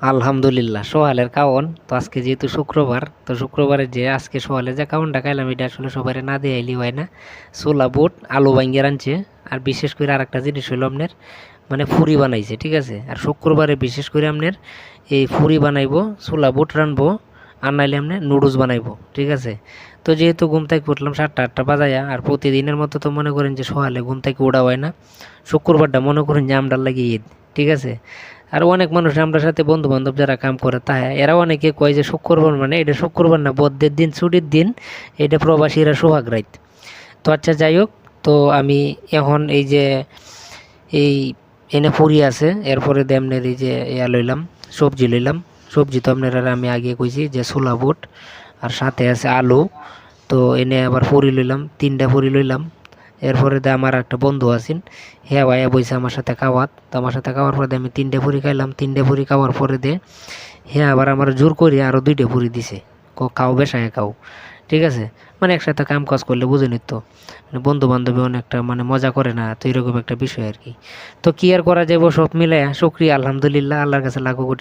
আলহামদুলিল্লাহ সোহালের খাওন তো আজকে যেহেতু শুক্রবার তো শুক্রবারে যে আজকে সোহালে যে খাওনটা খাইলাম এটা আসলে সবাই না দিয়ে আইলি হয় না। ছোলা বুট আলু ভাঙ্গিয়ে আনছে। আর বিশেষ করে আর একটা জিনিস হইলো আপনার মানে ফুরি বানাইছে, ঠিক আছে। আর শুক্রবারে বিশেষ করে আপনার এই ফুরি বানাইবো, ছোলা বুট রানবো, আর নাইলে আপনি নুডলস বানাইবো, ঠিক আছে। তো যেহেতু ঘুম থেকে উঠলাম 7টা 8টা বাজায়া, আর প্রতিদিনের মতো তো মনে করেন যে সকালে ঘুম থেকে ওঠা হয় না। শুক্রবারটা মনে করেন যে আমরার লাগে ঈদ, ঠিক আছে। আর অনেক মানুষ আমরা সাথে বন্ধু বান্ধব যারা কাম করে তাহা এরা অনেকে কয় যে শুক্রবার মানে এটা শুক্রবার না, বদ্ধের দিন, ছুটির দিন, এটা প্রবাসীরা সোহাগ রাইত। তো আচ্ছা যাই হোক, তো আমি এখন এই যে এই এনে পুরি আছে, এরপরে দেমনের এই যে ইয়া লইলাম, সবজি লইলাম। সবজি তো আপনার আমি আগে কইছি যে ছোলা বুট, আর সাথে আছে আলু। তো এনে আবার পুরি লইলাম, 3টা পুরি লইলাম। এরপরে দে আমার একটা বন্ধু আছেন, হ্যাঁ ভাইয়া বইছে আমার সাথে খাওয়াত। তো আমার সাথে খাওয়ার পরে আমি 3টে পুরি খাইলাম। 3টে পুরি খাওয়ার পরে দে হ্যাঁ আবার আমার জোর করে আরও 2টে পুরি দিছে, খাও বেশায় খাও, ঠিক আছে। মানে একসাথে কাম কাজ করলে বুঝেনি তো, মানে বন্ধু বান্ধবী অনেকটা মানে মজা করে না, তো এরকম একটা বিষয় আর কি। তো কি আর করা যাবো, সব মিলে শুক্রিয়া আলহামদুলিল্লাহ, আল্লাহর কাছে লাখো কোটি